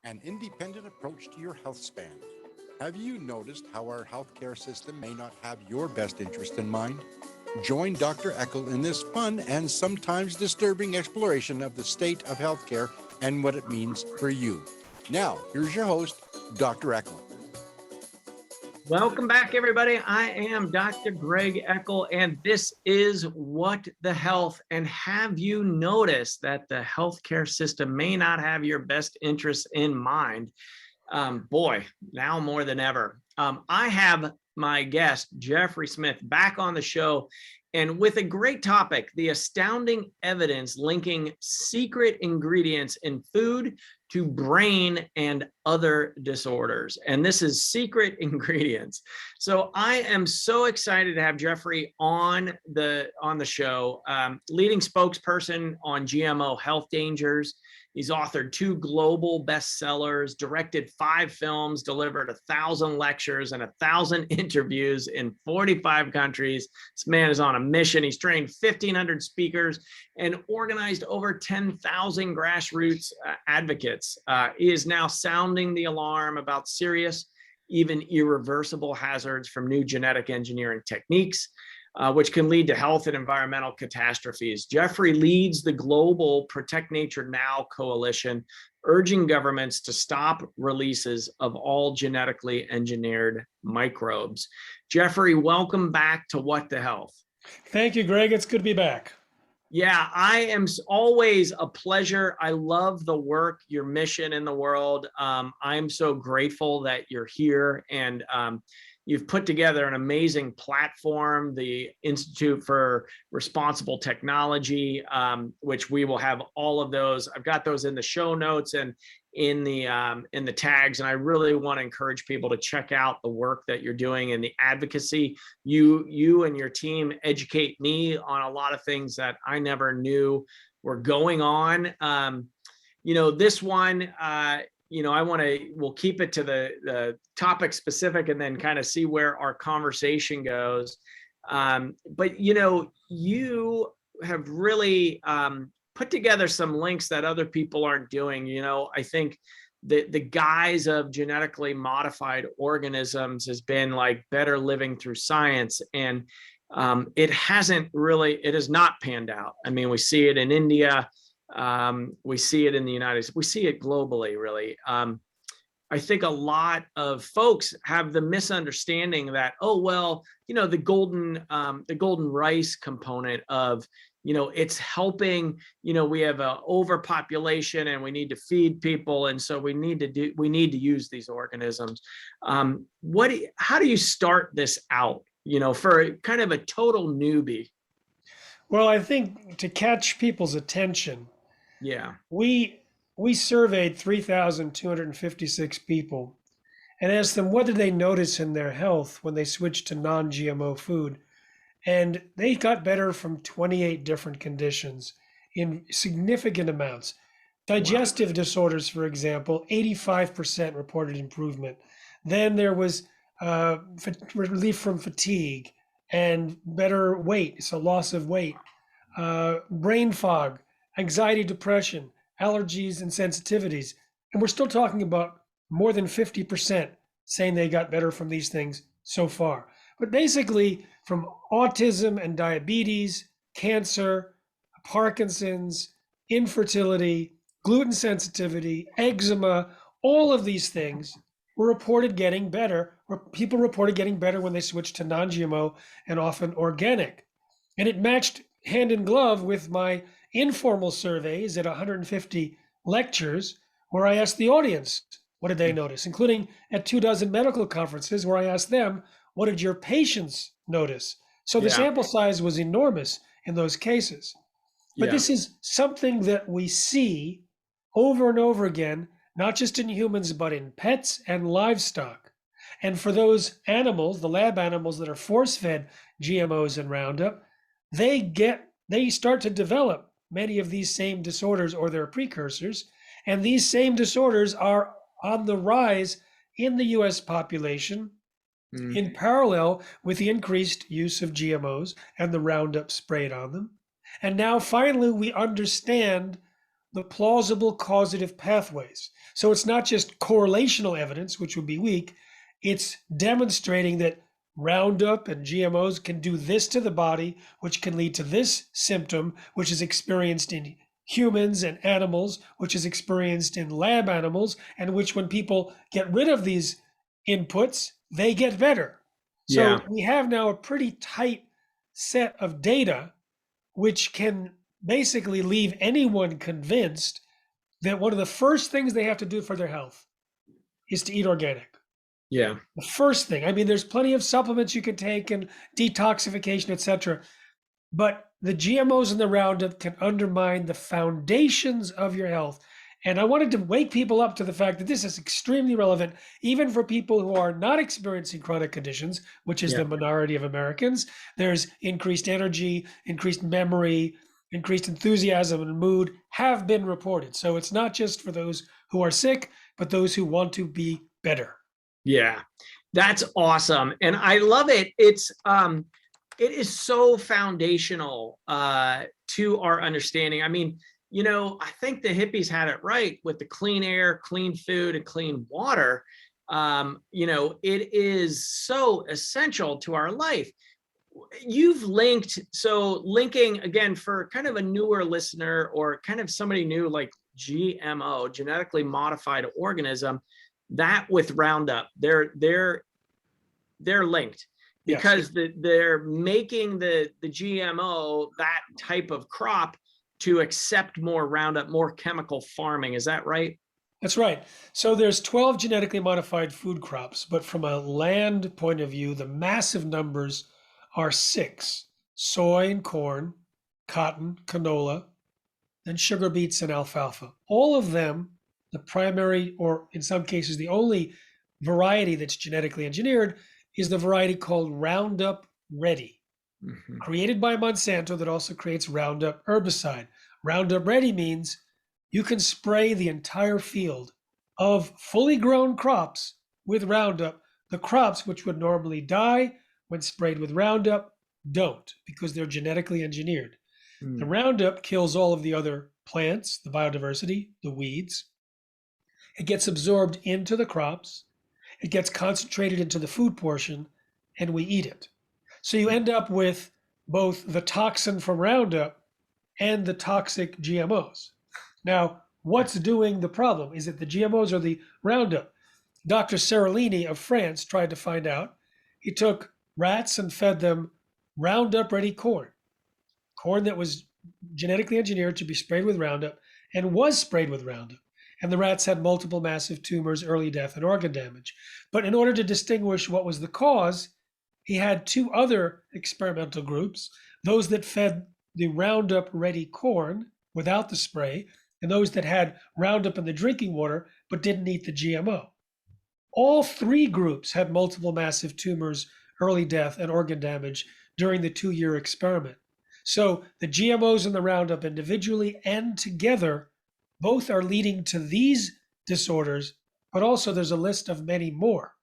an independent approach to your health span. Have you noticed how our healthcare system may not have your best interest in mind? Join Dr. Eckel in this fun and sometimes disturbing exploration of the state of healthcare and what it means for you. Now, here's your host, Dr. Eckel. Welcome back, everybody. I am Dr. Greg Eckel, and this is What the Health. And have you noticed that the healthcare system may not have your best interests in mind? Boy, now more than ever. I have my guest, Jeffrey Smith, back on the show, and with a great topic, the astounding evidence linking secret ingredients in food to brain and other disorders. And this is secret ingredients. So I am so excited to have Jeffrey on the show, leading spokesperson on GMO health dangers. He's authored 2 global bestsellers, directed 5 films, delivered 1,000 lectures and 1,000 interviews in 45 countries. This man is on a mission. He's trained 1,500 speakers and organized over 10,000 grassroots advocates. He is now sounding the alarm about serious, even irreversible hazards from new genetic engineering techniques, which can lead to health and environmental catastrophes. Jeffrey leads the global Protect Nature Now coalition, urging governments to stop releases of all genetically engineered microbes. Jeffrey, welcome back to What the Health. Thank you, Greg. It's good to be back. Yeah, I am always a pleasure. I love the work, your mission in the world. I'm so grateful that you're here, and you've put together an amazing platform, the Institute for Responsible Technology, which we will have all of those. I've got those in the show notes and in the tags, and I really want to encourage people to check out the work that you're doing and the advocacy. You and your team educate me on a lot of things that I never knew were going on. This one, we'll keep it to the topic specific and then kind of see where our conversation goes. But you have really put together some links that other people aren't doing. I think the guise of genetically modified organisms has been like better living through science. And it has not panned out. I mean, we see it in India. We see it in the United States. We see it globally, really. I think a lot of folks have the misunderstanding that, the golden rice component of, it's helping, we have an overpopulation and we need to feed people. And so we need to use these organisms. How do you start this out, for kind of a total newbie? Well, I think to catch people's attention, yeah, we surveyed 3,256 people and asked them what did they notice in their health when they switched to non-GMO food. And they got better from 28 different conditions in significant amounts. Digestive disorders, for example, 85% reported improvement. Then there was relief from fatigue and better weight, so loss of weight, brain fog, anxiety, depression, allergies, and sensitivities. And we're still talking about more than 50% saying they got better from these things so far. But basically, from autism and diabetes, cancer, Parkinson's, infertility, gluten sensitivity, eczema, all of these things were reported getting better, or people reported getting better when they switched to non-GMO and often organic. And it matched hand in glove with my informal surveys at 150 lectures where I asked the audience, what did they notice, including at 24 medical conferences where I asked them, what did your patients notice? So the sample size was enormous in those cases. But this is something that we see over and over again, not just in humans, but in pets and livestock. And for those animals, the lab animals that are force-fed GMOs and Roundup, they start to develop many of these same disorders or their precursors. And these same disorders are on the rise in the US population in parallel with the increased use of GMOs and the Roundup sprayed on them. And now finally we understand the plausible causative pathways. So it's not just correlational evidence, which would be weak. It's demonstrating that Roundup and GMOs can do this to the body, which can lead to this symptom, which is experienced in humans and animals, which is experienced in lab animals, and which, when people get rid of these inputs, they get better. Yeah. So we have now a pretty tight set of data, which can basically leave anyone convinced that one of the first things they have to do for their health is to eat organic. Yeah. The first thing. I mean, there's plenty of supplements you can take and detoxification, etc. But the GMOs and the Roundup can undermine the foundations of your health. And I wanted to wake people up to the fact that this is extremely relevant, even for people who are not experiencing chronic conditions, which is the minority of Americans. There's increased energy, increased memory, increased enthusiasm and mood have been reported. So it's not just for those who are sick, but those who want to be better. Yeah, that's awesome. And I love it. It is so foundational to our understanding. I mean, you know, I think the hippies had it right with the clean air, clean food, and clean water. You know, it is so essential to our life. You've linked, so linking again for kind of a newer listener or kind of somebody new, like GMO, genetically modified organism, that with Roundup, they're linked. Because they're making the GMO, that type of crop, to accept more Roundup, more chemical farming. Is that right? That's right. So there's 12 genetically modified food crops, but from a land point of view, the massive numbers are 6: soy and corn, cotton, canola, then sugar beets and alfalfa. All of them, the primary, or in some cases the only variety that's genetically engineered, is the variety called Roundup Ready, created by Monsanto, that also creates Roundup herbicide. Roundup Ready means you can spray the entire field of fully grown crops with Roundup. The crops which would normally die when sprayed with Roundup don't, because they're genetically engineered. The Roundup kills all of the other plants, the biodiversity, the weeds. It gets absorbed into the crops. It gets concentrated into the food portion, and we eat it. So you end up with both the toxin from Roundup and the toxic GMOs. Now, what's doing the problem? Is it the GMOs or the Roundup? Dr. Seralini of France tried to find out. He took rats and fed them Roundup Ready corn that was genetically engineered to be sprayed with Roundup, and was sprayed with Roundup. And the rats had multiple massive tumors, early death, and organ damage. But in order to distinguish what was the cause, he had 2 other experimental groups, those that fed the Roundup Ready corn without the spray, and those that had Roundup in the drinking water but didn't eat the GMO. All 3 groups had multiple massive tumors, early death, and organ damage during the 2-year experiment. So the GMOs and the Roundup, individually and together, both are leading to these disorders, but also there's a list of many more.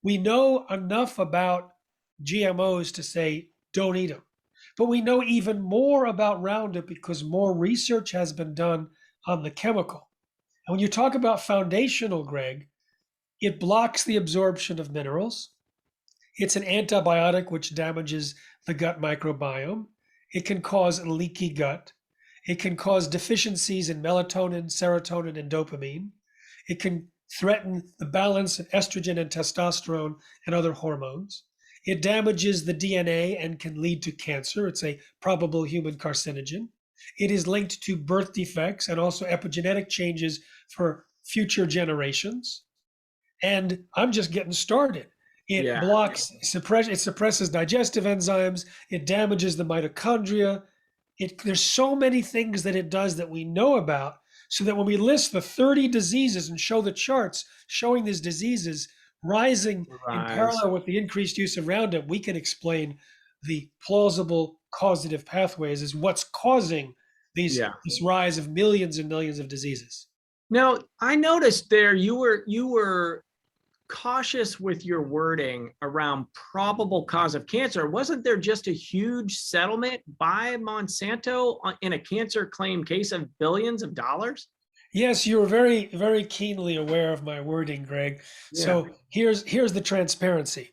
We know enough about GMOs to say don't eat them, but we know even more about Roundup because more research has been done on the chemical. And when you talk about foundational, Greg, it blocks the absorption of minerals. It's an antibiotic which damages the gut microbiome. It can cause leaky gut. It can cause deficiencies in melatonin, serotonin, and dopamine. It can threaten the balance of estrogen and testosterone and other hormones. It damages the DNA and can lead to cancer. It's a probable human carcinogen. It is linked to birth defects and also epigenetic changes for future generations. And I'm just getting started. It blocks, it suppresses digestive enzymes. It damages the mitochondria. There's so many things that it does that we know about, so that when we list the 30 diseases and show the charts showing these diseases rising in parallel with the increased use of Roundup, we can explain the plausible causative pathways as what's causing this rise of millions and millions of diseases. Now, I noticed there you were cautious with your wording around probable cause of cancer. Wasn't there just a huge settlement by Monsanto in a cancer claim case of billions of dollars? Yes, you were very, very keenly aware of my wording, Greg. Yeah. So here's the transparency.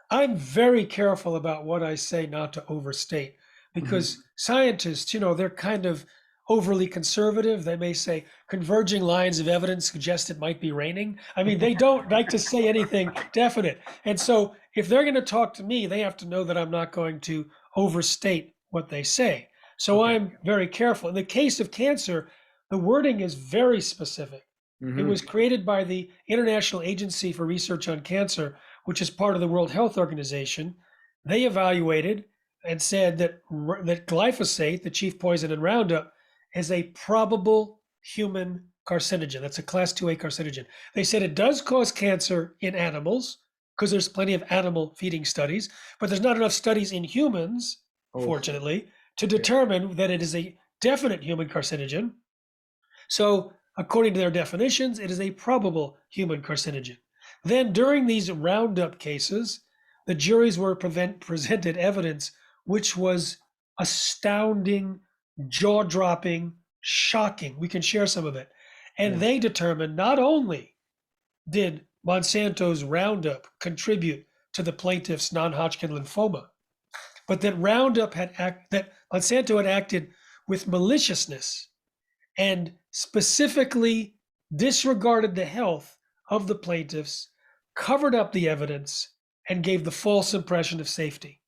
I'm very careful about what I say not to overstate, because scientists, they're kind of overly conservative. They may say converging lines of evidence suggest it might be raining. I mean, they don't like to say anything definite. And so if they're going to talk to me, they have to know that I'm not going to overstate what they say. So Okay. I'm very careful. In the case of cancer, the wording is very specific. It was created by the International Agency for Research on Cancer, which is part of the World Health Organization. They evaluated and said that glyphosate, the chief poison in Roundup, is a probable human carcinogen. That's a class 2A carcinogen. They said it does cause cancer in animals because there's plenty of animal feeding studies, but there's not enough studies in humans, fortunately, to determine that it is a definite human carcinogen. So according to their definitions, it is a probable human carcinogen. Then during these Roundup cases, the juries were presented evidence which was astounding, jaw-dropping, shocking. We can share some of it. And they determined not only did Monsanto's Roundup contribute to the plaintiff's non-Hodgkin lymphoma, but that Monsanto had acted with maliciousness and specifically disregarded the health of the plaintiffs, covered up the evidence, and gave the false impression of safety.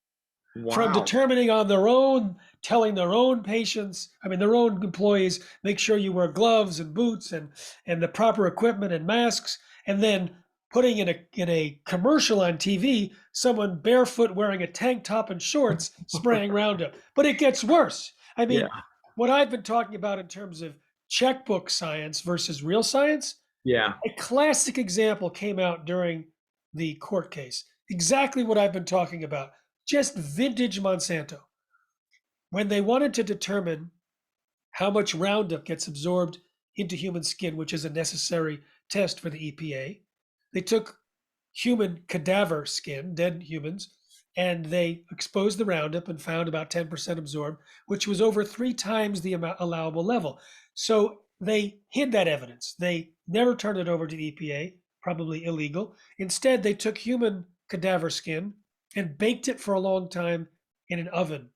From determining on their own, telling their own patients, their own employees, make sure you wear gloves and boots and the proper equipment and masks, and then putting in a commercial on TV, someone barefoot wearing a tank top and shorts spraying Roundup. But it gets worse. What I've been talking about in terms of checkbook science versus real science, a classic example came out during the court case. Exactly what I've been talking about, just vintage Monsanto. When they wanted to determine how much Roundup gets absorbed into human skin, which is a necessary test for the EPA, they took human cadaver skin, dead humans, and they exposed the Roundup and found about 10% absorbed, which was over 3 times the allowable level. So they hid that evidence. They never turned it over to the EPA, probably illegal. Instead, they took human cadaver skin and baked it for a long time in an oven.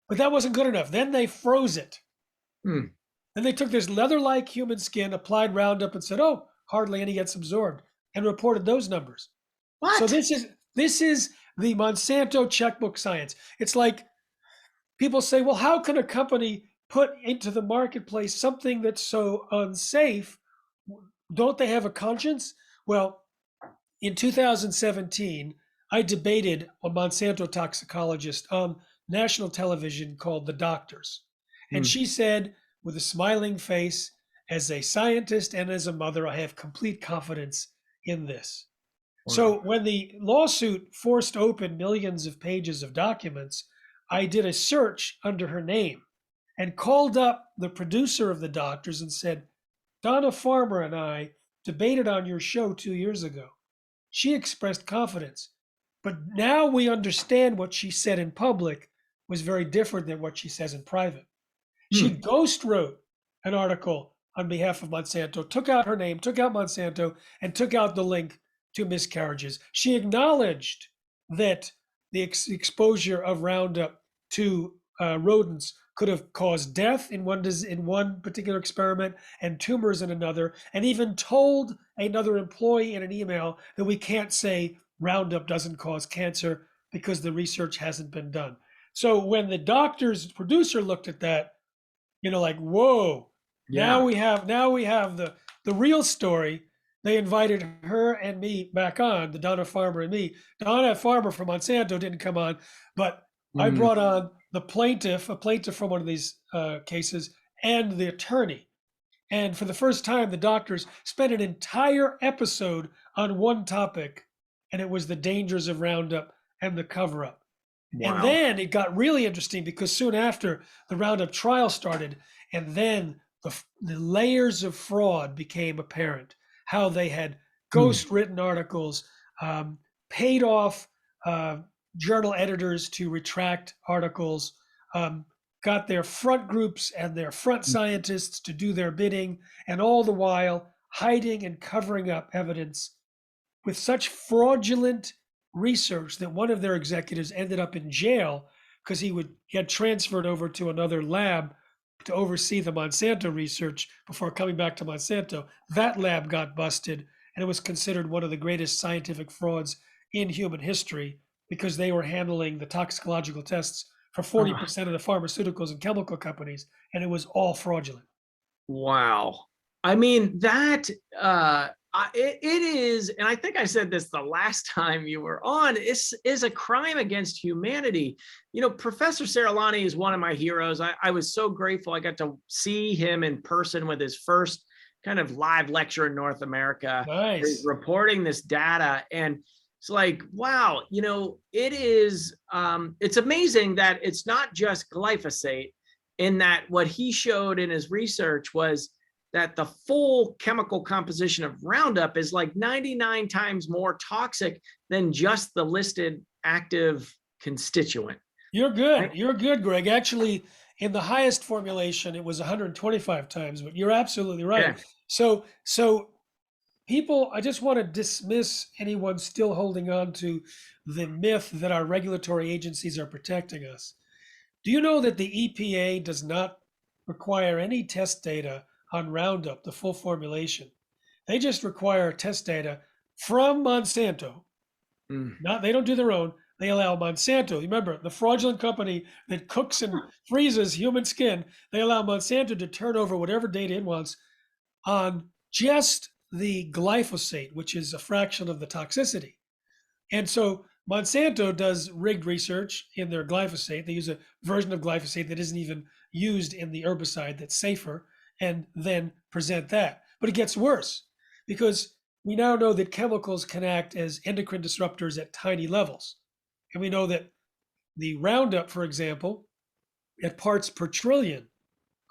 But that wasn't good enough. Then they froze it. Then they took this leather-like human skin, applied Roundup, and said, "Oh, hardly any gets absorbed," and reported those numbers. What? So this is the Monsanto checkbook science. It's like people say, well, how can a company put into the marketplace something that's so unsafe? Don't they have a conscience? Well, in 2017, I debated a Monsanto toxicologist on national television called The Doctors. And she said, with a smiling face, as a scientist and as a mother, I have complete confidence in this. So when the lawsuit forced open millions of pages of documents, I did a search under her name and called up the producer of The Doctors and said, Donna Farmer and I debated on your show 2 years ago. She expressed confidence, but now we understand what she said in public was very different than what she says in private. She ghost wrote an article on behalf of Monsanto, took out her name, took out Monsanto, and took out the link to miscarriages. She acknowledged that the exposure of Roundup to rodents could have caused death in one particular experiment and tumors in another, and even told another employee in an email that we can't say Roundup doesn't cause cancer because the research hasn't been done. So when the Doctor's producer looked at that, like, whoa, now we have the real story. They invited her and me back on, the Donna Farmer and me. Donna Farmer from Monsanto didn't come on, but I brought on the plaintiff, a plaintiff from one of these cases, and the attorney. And for the first time, the Doctors spent an entire episode on one topic, and it was the dangers of Roundup and the cover-up. And then it got really interesting because soon after the Roundup trial started, and then the layers of fraud became apparent. How they had Hmm. ghost written articles, paid off journal editors to retract articles, um, got their front groups and their front scientists to do their bidding, and all the while hiding and covering up evidence with such fraudulent research that one of their executives ended up in jail because he would get transferred over to another lab to oversee the Monsanto research before coming back to Monsanto. That lab got busted, and it was considered one of the greatest scientific frauds in human history because they were handling the toxicological tests for Ah, 40% of the pharmaceuticals and chemical companies, and it was all fraudulent. wow. I mean, that it is, and I think I said this the last time you were on, is a crime against humanity. You know, Professor Seralani is one of my heroes. I was so grateful I got to see him in person with his first kind of live lecture in North America. He's Nice. reporting this data, and it's like, wow, you know, it is it's amazing that it's not just glyphosate, in that what he showed in his research was that the full chemical composition of Roundup is like 99 times more toxic than just the listed active constituent. You're Right? good. You're good, Greg. Actually, in the highest formulation, it was 125 times, but you're absolutely right. Yeah. So people, I just want to dismiss anyone still holding on to the myth that our regulatory agencies are protecting us. Do you know that the EPA does not require any test data on Roundup, the full formulation? They just require test data from Monsanto. Mm. Not they don't do their own. They allow Monsanto. Remember, the fraudulent company that cooks and freezes human skin. They allow Monsanto to turn over whatever data it wants on just the glyphosate, which is a fraction of the toxicity. And so Monsanto does rigged research in their glyphosate. They use a version of glyphosate that isn't even used in the herbicide that's safer, and then present that. But it gets worse because we now know that chemicals can act as endocrine disruptors at tiny levels. And we know that the Roundup, for example, at parts per trillion,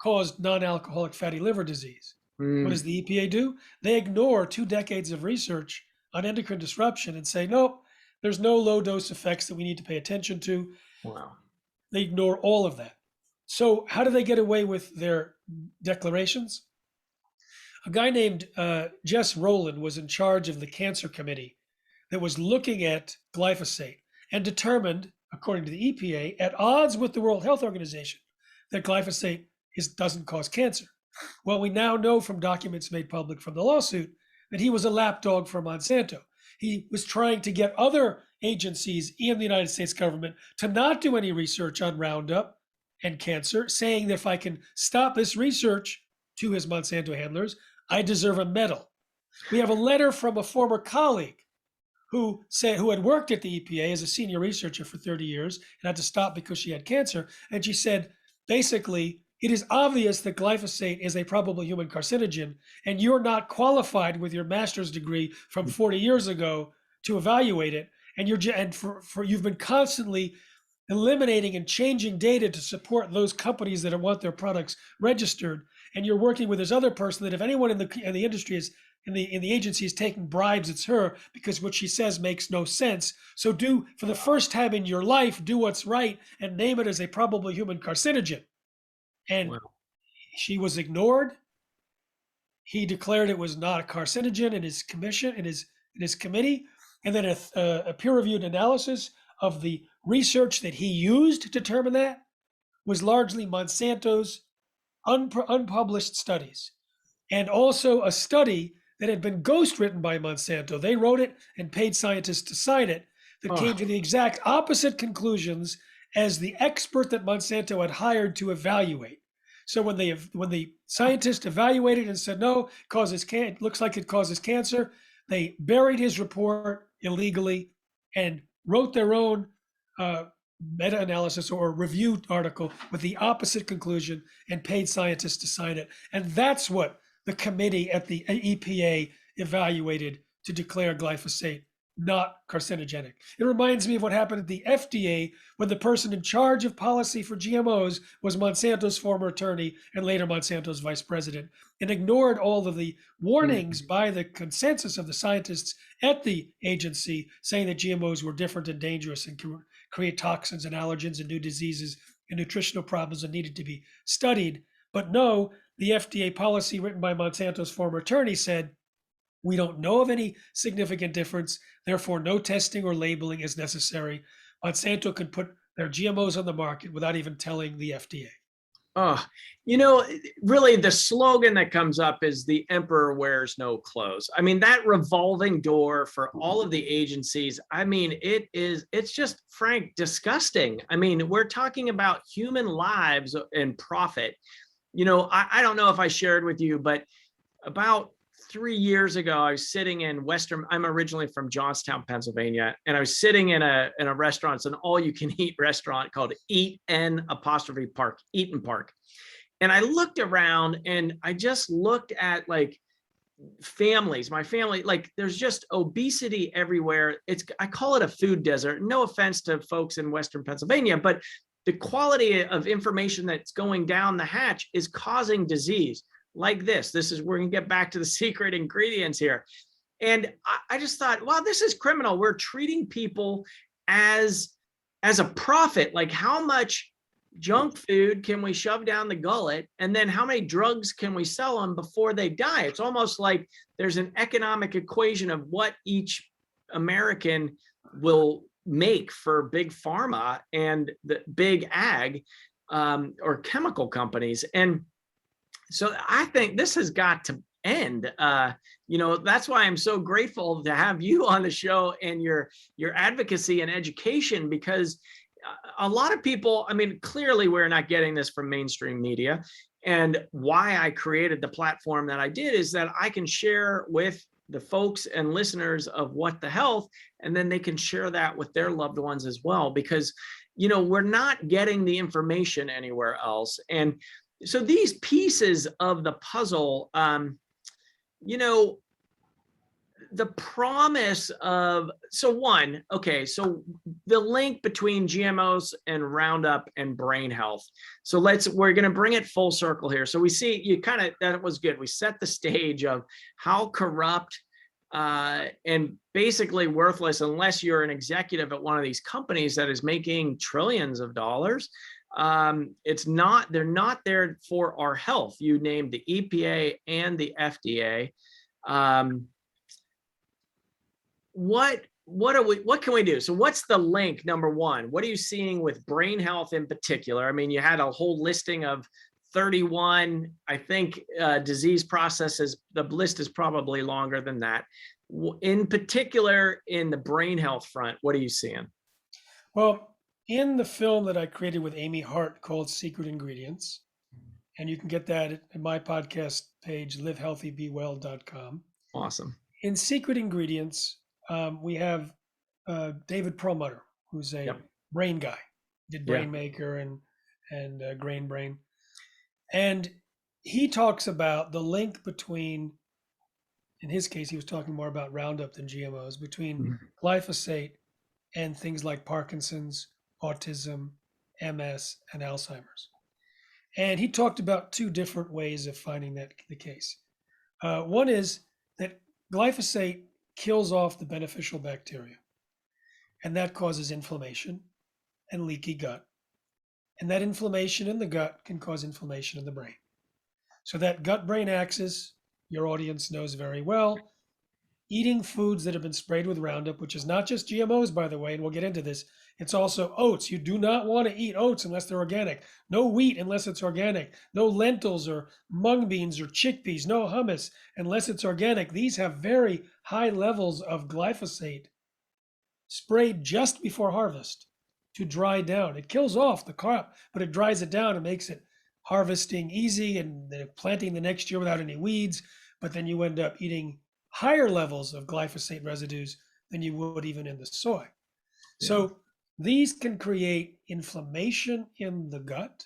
caused non alcoholic fatty liver disease. What Mm. does the EPA do? They ignore 2 decades of research on endocrine disruption and say, nope, there's no low dose effects that we need to pay attention to. Wow. They ignore all of that. So, how do they get away with their declarations? A guy named Jess Rowland was in charge of the cancer committee that was looking at glyphosate and determined, according to the EPA, at odds with the World Health Organization, that glyphosate doesn't cause cancer. Well, we now know from documents made public from the lawsuit that he was a lapdog for Monsanto. He was trying to get other agencies in the United States government to not do any research on Roundup and cancer, saying that if I can stop this research, to his Monsanto handlers, I deserve a medal. We have a letter from a former colleague who had worked at the EPA as a senior researcher for 30 years and had to stop because she had cancer. And she said, basically, it is obvious that glyphosate is a probable human carcinogen, and you're not qualified with your master's degree from 40 years ago to evaluate it. And you've been constantly eliminating and changing data to support those companies that want their products registered. And you're working with this other person that if anyone in the industry is in the agency is taking bribes, it's her, because what she says makes no sense. So do, for the first time in your life, do what's right and name it as a probable human carcinogen. And Wow. she was ignored. He declared it was not a carcinogen in his commission, in his committee. And then a peer-reviewed analysis of the research that he used to determine that was largely Monsanto's unpublished studies, and also a study that had been ghostwritten by Monsanto. They wrote it and paid scientists to sign it, that came Oh, to the exact opposite conclusions as the expert that Monsanto had hired to evaluate. So when the scientist evaluated and said no, it looks like it causes cancer, they buried his report illegally and wrote their own meta-analysis or review article with the opposite conclusion and paid scientists to sign it. And that's what the committee at the EPA evaluated to declare glyphosate not carcinogenic. It reminds me of what happened at the FDA when the person in charge of policy for GMOs was Monsanto's former attorney and later Monsanto's vice president, and ignored all of the warnings by the consensus of the scientists at the agency saying that GMOs were different and dangerous and could create toxins and allergens and new diseases and nutritional problems that needed to be studied. But no, the FDA policy written by Monsanto's former attorney said, we don't know of any significant difference, therefore no testing or labeling is necessary. Monsanto can put their GMOs on the market without even telling the FDA. Oh, really the slogan that comes up is the emperor wears no clothes. I mean, that revolving door for all of the agencies, I mean, it's just, Frank, disgusting. I mean, we're talking about human lives and profit. I don't know if I shared with you, but about 3 years ago, I was sitting in I'm originally from Johnstown, Pennsylvania, and I was sitting in a restaurant. It's an all-you-can-eat restaurant called Eaton Park. And I looked around and I just looked at like families, my family, like there's just obesity everywhere. I call it a food desert. No offense to folks in Western Pennsylvania, but the quality of information that's going down the hatch is causing disease. Like this is, we're gonna get back to the secret ingredients here. And I just thought, wow, this is criminal. We're treating people as a profit. Like, how much junk food can we shove down the gullet? And then how many drugs can we sell them before they die? It's almost like there's an economic equation of what each American will make for big pharma and the big ag or chemical companies. And so I think this has got to end. That's why I'm so grateful to have you on the show and your advocacy and education, because a lot of people, I mean, clearly we're not getting this from mainstream media. And why I created the platform that I did is that I can share with the folks and listeners of What the Health, and then they can share that with their loved ones as well, because, we're not getting the information anywhere else. And so these pieces of the puzzle, the promise of, so the link between GMOs and Roundup and brain health. So we're going to bring it full circle here. So we see that was good. We set the stage of how corrupt and basically worthless, unless you're an executive at one of these companies that is making trillions of dollars. They're not there for our health. You named the EPA and the FDA. What can we do? So what's the link? Number one, what are you seeing with brain health in particular? I mean, you had a whole listing of 31, I think, disease processes. The list is probably longer than that. In particular, in the brain health front, what are you seeing? Well, in the film that I created with Amy Hart called Secret Ingredients, and you can get that at my podcast page, livehealthybewell.com. Awesome. In Secret Ingredients, we have David Perlmutter, who's a brain guy, did Brainmaker and Grain Brain. And he talks about the link between, in his case, he was talking more about Roundup than GMOs, between glyphosate and things like Parkinson's, autism, MS, and Alzheimer's. And he talked about two different ways of finding that the case. One is that glyphosate kills off the beneficial bacteria, and that causes inflammation and leaky gut. And that inflammation in the gut can cause inflammation in the brain. So that gut-brain axis, your audience knows very well. Eating foods that have been sprayed with Roundup, which is not just GMOs, by the way, and we'll get into this. It's also oats. You do not want to eat oats unless they're organic. No wheat unless it's organic. No lentils or mung beans or chickpeas. No hummus unless it's organic. These have very high levels of glyphosate sprayed just before harvest to dry down. It kills off the crop, but it dries it down and makes it harvesting easy and planting the next year without any weeds. But then you end up eating higher levels of glyphosate residues than you would even in the soy. Yeah. So these can create inflammation in the gut,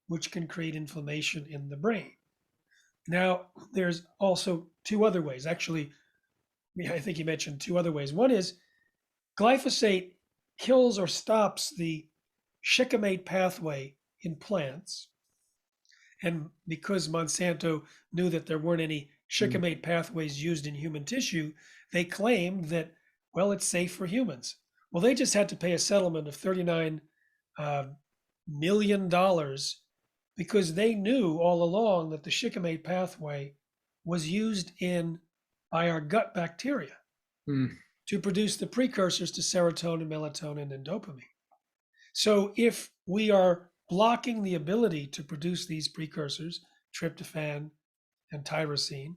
which can create inflammation in the brain. Now, there's also two other ways. Actually, I think you mentioned two other ways. One is glyphosate kills or stops the shikimate pathway in plants. And because Monsanto knew that there weren't any shikimate pathways used in human tissue, they claimed that, well, it's safe for humans. Well, they just had to pay a settlement of $39 million because they knew all along that the shikimate pathway was used by our gut bacteria to produce the precursors to serotonin, melatonin, and dopamine. So if we are blocking the ability to produce these precursors, tryptophan and tyrosine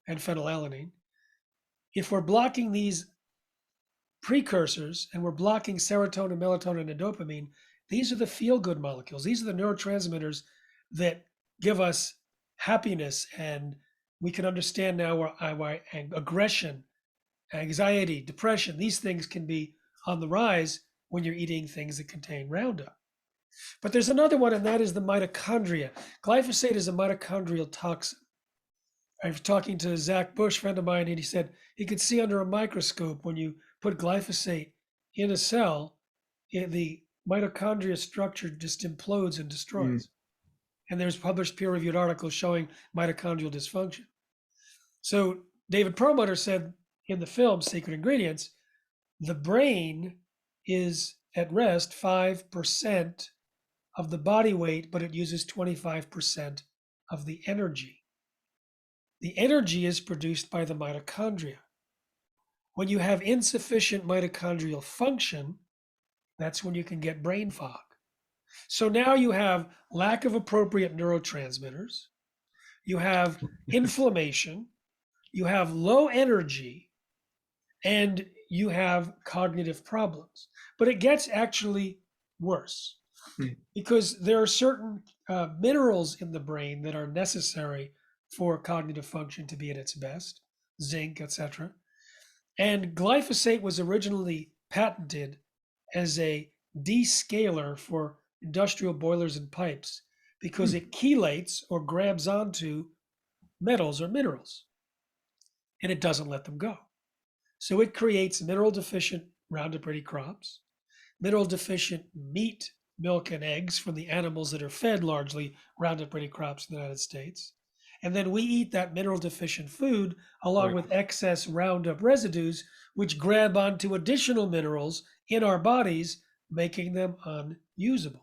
and phenylalanine, if we're blocking these precursors and we're blocking serotonin, melatonin, and dopamine, these are the feel-good molecules. These are the neurotransmitters that give us happiness, and we can understand now why aggression, anxiety, depression, these things can be on the rise when you're eating things that contain Roundup. But there's another one, and that is the mitochondria. Glyphosate is a mitochondrial toxin. I was talking to Zach Bush, friend of mine, and he said he could see under a microscope when you put glyphosate in a cell, the mitochondria structure just implodes and destroys. And there's published peer-reviewed articles showing mitochondrial dysfunction. So David Perlmutter said in the film Secret Ingredients, the brain is at rest 5% of the body weight, but it uses 25% of the energy. The energy is produced by the mitochondria. When you have insufficient mitochondrial function, that's when you can get brain fog. So now you have lack of appropriate neurotransmitters, you have inflammation, you have low energy, and you have cognitive problems. But it gets actually worse because there are certain minerals in the brain that are necessary for cognitive function to be at its best, zinc, etc. And glyphosate was originally patented as a descaler for industrial boilers and pipes because it chelates or grabs onto metals or minerals, and it doesn't let them go. So it creates mineral deficient Roundup Ready crops, mineral deficient meat, milk, and eggs from the animals that are fed largely Roundup Ready crops in the United States. And then we eat that mineral deficient food along with excess Roundup residues, which grab onto additional minerals in our bodies, making them unusable.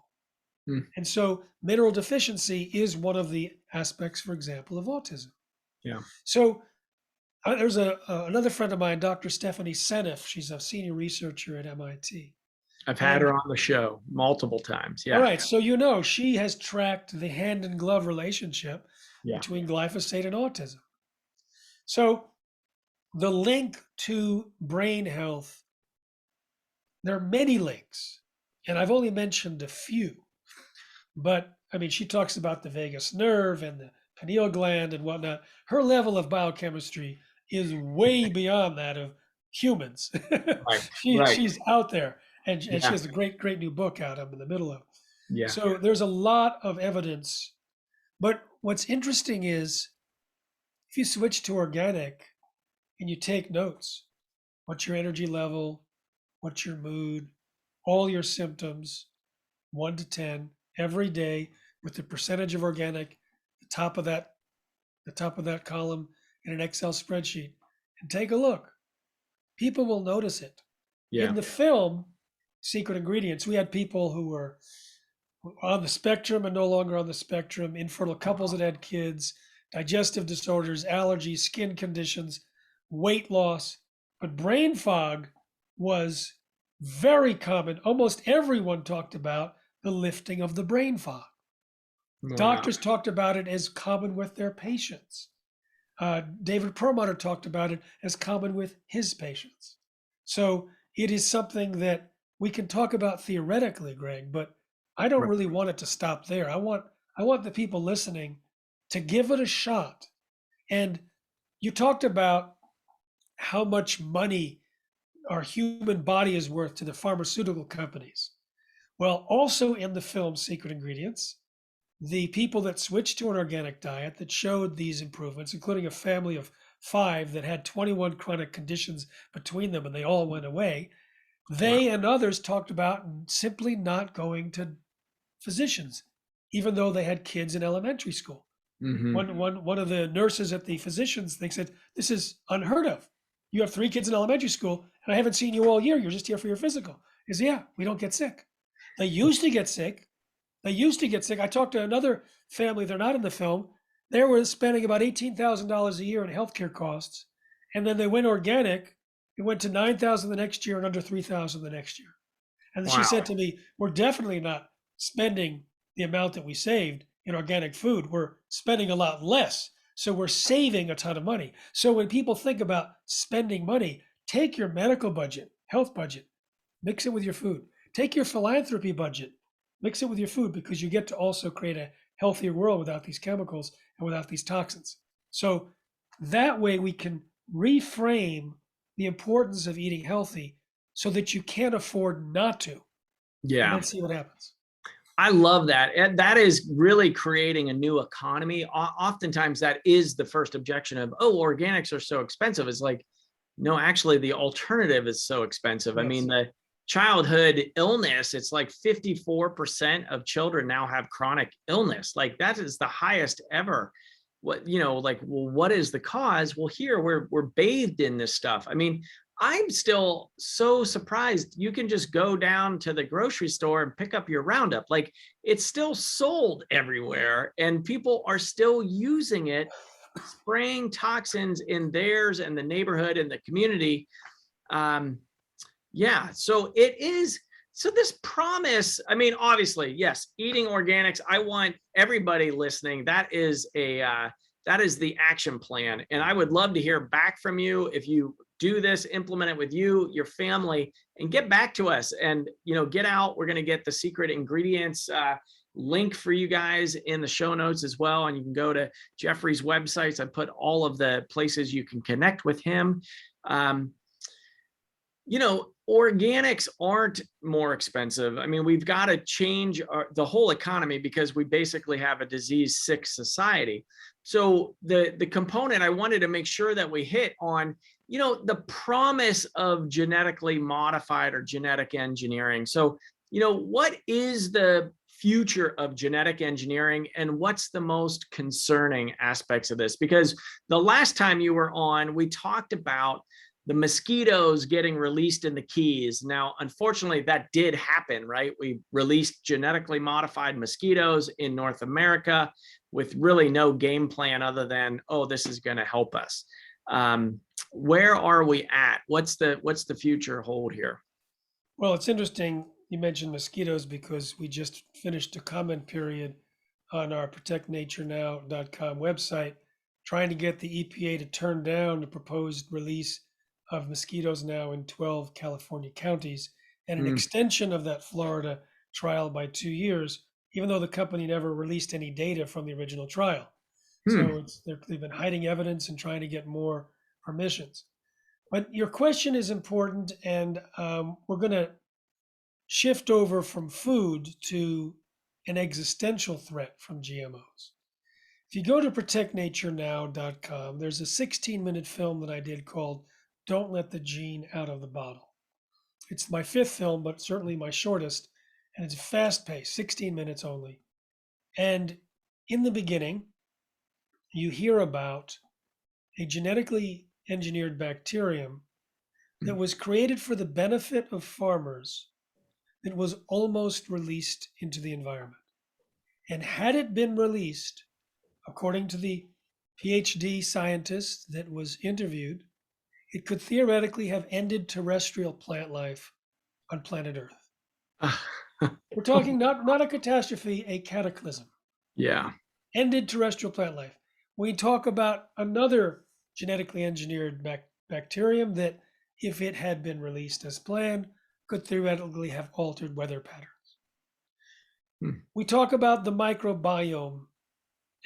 And so mineral deficiency is one of the aspects, for example, of autism. Yeah. So there's another friend of mine, Dr. Stephanie Seneff. She's a senior researcher at MIT. I've had her on the show multiple times. Yeah. All right. So, you know, she has tracked the hand in glove relationship between glyphosate and autism. So the link to brain health, there are many links, and I've only mentioned a few. But I mean, she talks about the vagus nerve and the pineal gland and whatnot. Her level of biochemistry is way beyond that of humans. She's out there, and she has a great new book out I'm in the middle of. Yeah. So there's a lot of evidence. But what's interesting is if you switch to organic and you take notes, what's your energy level, what's your mood, all your symptoms, 1 to 10, every day with the percentage of organic, the top of that column in an Excel spreadsheet, and take a look. People will notice it. Yeah. In the film, Secret Ingredients, we had people who were on the spectrum and no longer on the spectrum, infertile couples that had kids, digestive disorders, allergies, skin conditions, weight loss. But brain fog was very common. Almost everyone talked about the lifting of the brain fog. Wow. Doctors talked about it as common with their patients. David Perlmutter talked about it as common with his patients. So it is something that we can talk about theoretically, Greg, but I don't really want it to stop there. I want the people listening to give it a shot. And you talked about how much money our human body is worth to the pharmaceutical companies. Well, also in the film Secret Ingredients, the people that switched to an organic diet that showed these improvements, including a family of 5 that had 21 chronic conditions between them and they all went away. Wow. They and others talked about simply not going to physicians, even though they had kids in elementary school. Hmm. One of the nurses at the physicians, they said, "This is unheard of. You have 3 kids in elementary school, and I haven't seen you all year. You're just here for your physical." He said, "Yeah, we don't get sick. They used to get sick. They used to get sick." I talked to another family, they're not in the film. They were spending about $18,000 a year in healthcare costs. And then they went organic. It went to 9,000 the next year and under 3,000 the next year. And she said Wow. to me, "We're definitely not spending the amount that we saved in organic food. We're spending a lot less. So we're saving a ton of money." So when people think about spending money, take your medical budget, health budget, mix it with your food. Take your philanthropy budget, mix it with your food, because you get to also create a healthier world without these chemicals and without these toxins. So that way we can reframe the importance of eating healthy so that you can't afford not to, and Yeah. then see what happens. I love that. And that is really creating a new economy. Oftentimes that is the first objection of, oh, organics are so expensive. It's like, no, actually the alternative is so expensive. I mean, Yes. the childhood illness, it's like 54% of children now have chronic illness. Like that is the highest ever. What, like, well, what is the cause? Well, here we're bathed in this stuff. I mean, I'm still so surprised you can just go down to the grocery store and pick up your Roundup. Like it's still sold everywhere and people are still using it, spraying toxins in theirs and the neighborhood and the community. Yeah, so it is. So this promise, I mean, obviously, yes, eating organics. I want everybody listening. That is the action plan. And I would love to hear back from you if you do this, implement it with you, your family, and get back to us and, get out. We're going to get the secret ingredients link for you guys in the show notes as well. And you can go to Jeffrey's websites. I put all of the places you can connect with him. Organics aren't more expensive. I mean, we've got to change the whole economy because we basically have a disease sick society. So the component I wanted to make sure that we hit on, the promise of genetically modified or genetic engineering. So, what is the future of genetic engineering and what's the most concerning aspects of this? Because the last time you were on, we talked about the mosquitoes getting released in the Keys. Now, unfortunately, that did happen, right? We released genetically modified mosquitoes in North America with really no game plan other than, oh, this is going to help us. Where are we at? What's the future hold here? Well, it's interesting you mentioned mosquitoes because we just finished a comment period on our protectnaturenow.com website trying to get the EPA to turn down the proposed release of mosquitoes now in 12 California counties and an extension of that Florida trial by 2 years, even though the company never released any data from the original trial. So they've been hiding evidence and trying to get more permissions. But your question is important, and we're going to shift over from food to an existential threat from GMOs. If you go to protectnaturenow.com, there's a 16-minute film that I did called "Don't Let the Gene Out of the Bottle." It's my 5th film, but certainly my shortest, and it's fast-paced, 16 minutes only. And in the beginning, you hear about a genetically engineered bacterium that was created for the benefit of farmers that was almost released into the environment. And had it been released, according to the PhD scientist that was interviewed, it could theoretically have ended terrestrial plant life on planet Earth. We're talking not a catastrophe, a cataclysm. Yeah. Ended terrestrial plant life. We talk about another genetically engineered bacterium that, if it had been released as planned, could theoretically have altered weather patterns. We talk about the microbiome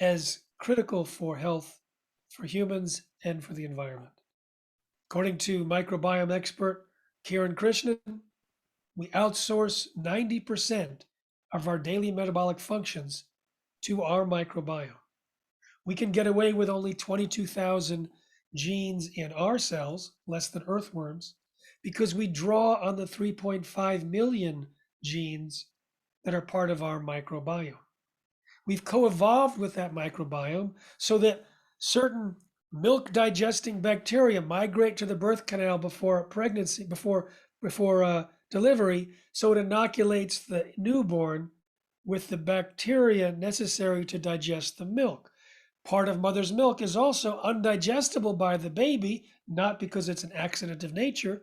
as critical for health for humans and for the environment. According to microbiome expert Kiran Krishnan, we outsource 90% of our daily metabolic functions to our microbiome. We can get away with only 22,000 genes in our cells, less than earthworms, because we draw on the 3.5 million genes that are part of our microbiome. We've co-evolved with that microbiome so that certain milk digesting bacteria migrate to the birth canal before pregnancy, before delivery, so it inoculates the newborn with the bacteria necessary to digest the milk. Part of mother's milk is also undigestible by the baby, not because it's an accident of nature,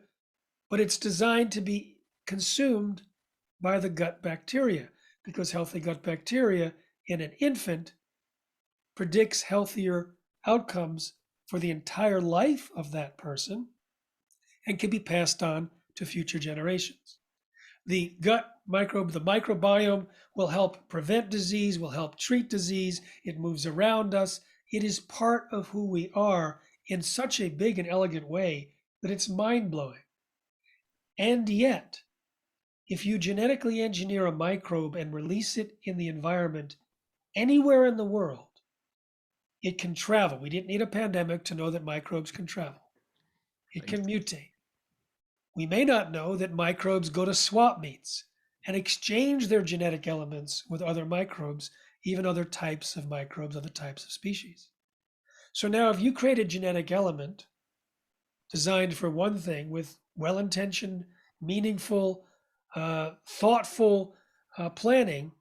but it's designed to be consumed by the gut bacteria, because healthy gut bacteria in an infant predicts healthier outcomes for the entire life of that person and can be passed on to future generations. The gut microbe, the microbiome will help prevent disease, will help treat disease. It moves around us. It is part of who we are in such a big and elegant way that it's mind-blowing. And yet, if you genetically engineer a microbe and release it in the environment anywhere in the world, it can travel. We didn't need a pandemic to know that microbes can travel. It can mutate. We may not know that microbes go to swap meets and exchange their genetic elements with other microbes, even other types of microbes, other types of species. So now if you create a genetic element designed for one thing with well-intentioned, meaningful, thoughtful planning,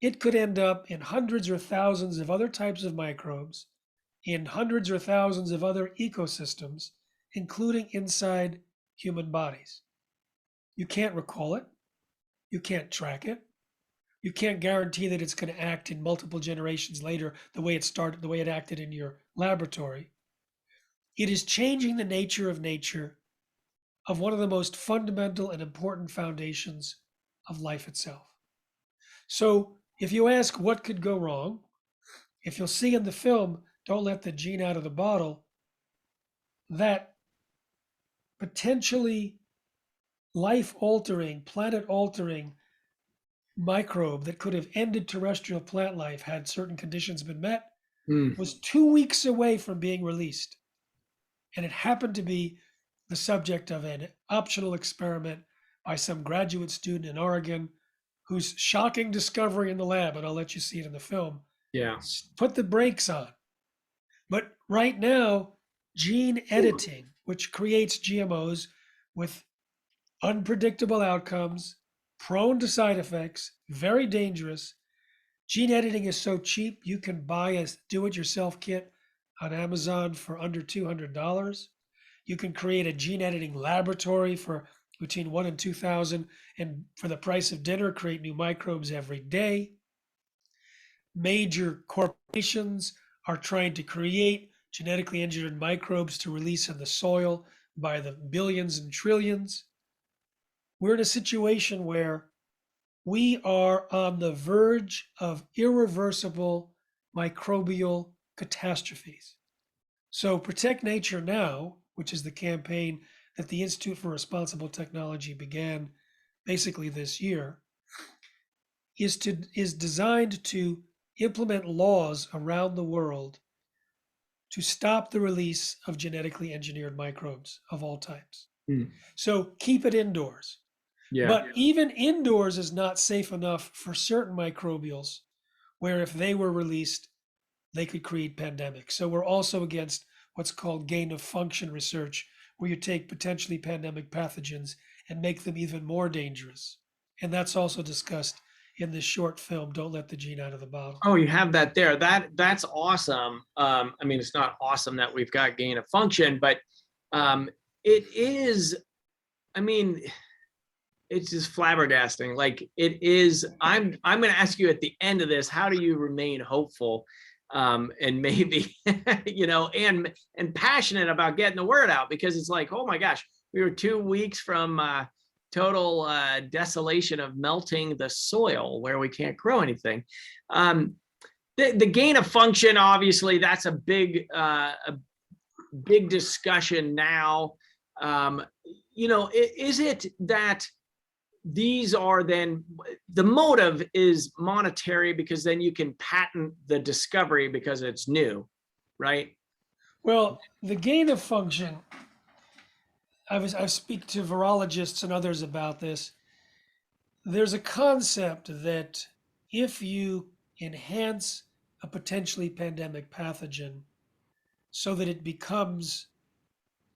it could end up in hundreds or thousands of other types of microbes, in hundreds or thousands of other ecosystems, including inside human bodies. You can't recall it. You can't track it. You can't guarantee that it's going to act in multiple generations later the way it started, the way it acted in your laboratory. It is changing the nature of one of the most fundamental and important foundations of life itself. So if you ask what could go wrong, if you'll see in the film, Don't Let the Gene Out of the Bottle, that potentially life-altering, planet-altering microbe that could have ended terrestrial plant life had certain conditions been met was 2 weeks away from being released. And it happened to be the subject of an optional experiment by some graduate student in Oregon whose shocking discovery in the lab, and I'll let you see it in the film, put the brakes on. But right now, gene editing, which creates GMOs with unpredictable outcomes, prone to side effects, very dangerous. Gene editing is so cheap, you can buy a do-it-yourself kit on Amazon for under $200. You can create a gene editing laboratory for between $1,000 and $2,000, and for the price of dinner, create new microbes every day. Major corporations are trying to create genetically engineered microbes to release in the soil by the billions and trillions. We're in a situation where we are on the verge of irreversible microbial catastrophes. So Protect Nature Now, which is the campaign that the Institute for Responsible Technology began basically this year, is designed to implement laws around the world to stop the release of genetically engineered microbes of all types. So keep it indoors. But even indoors is not safe enough for certain microbials, where if they were released, they could create pandemics. So we're also against what's called gain of function research, where you take potentially pandemic pathogens and make them even more dangerous. And that's also discussed in this short film, Don't Let the Gene Out of the Bottle. Oh, you have that there. That's awesome. I mean, it's not awesome that we've got gain of function, but it is, I mean, it's just flabbergasting. Like it is, I'm going to ask you at the end of this, how do you remain hopeful and maybe, you know, and passionate about getting the word out? Because it's like, oh my gosh, we were 2 weeks from total desolation of melting the soil where we can't grow anything. The gain of function, obviously, that's a big discussion now. You know, is it that these are then, the motive is monetary because then you can patent the discovery because it's new, right? Well, the gain of function, I speak to virologists and others about this. There's a concept that if you enhance a potentially pandemic pathogen so that it becomes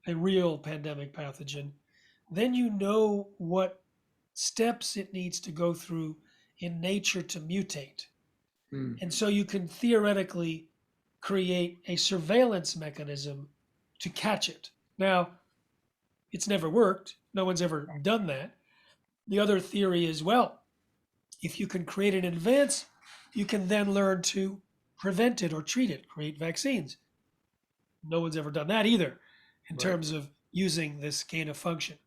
a real pandemic pathogen, then you know what steps it needs to go through in nature to mutate. Hmm. And so you can theoretically create a surveillance mechanism to catch it. Now, it's never worked. No one's ever done that. The other theory is, well, if you can create it in advance, you can then learn to prevent it or treat it, create vaccines. No one's ever done that either in Right. terms of using this gain of function.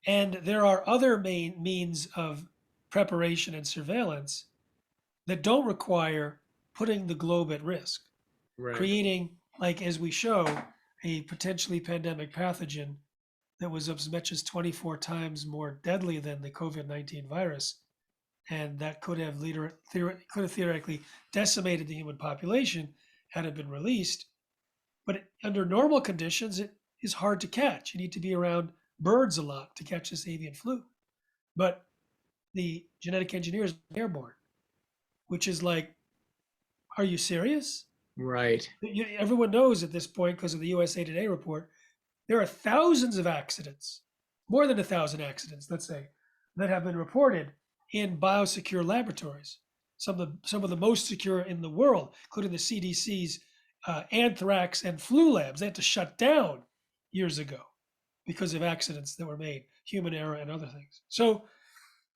And there are other main means of preparation and surveillance that don't require putting the globe at risk, Right. creating, like as we show, a potentially pandemic pathogen that was as much as 24 times more deadly than the COVID-19 virus. And that could have theoretically decimated the human population had it been released. But under normal conditions, it is hard to catch. You need to be around birds a lot to catch this avian flu. But the genetic engineers are airborne, which is like, are you serious? Right. Everyone knows at this point, because of the USA Today report, there are thousands of accidents, more than 1,000 accidents, let's say, that have been reported in biosecure laboratories. Some of the most secure in the world, including the CDC's anthrax and flu labs. They had to shut down years ago because of accidents that were made, human error and other things. So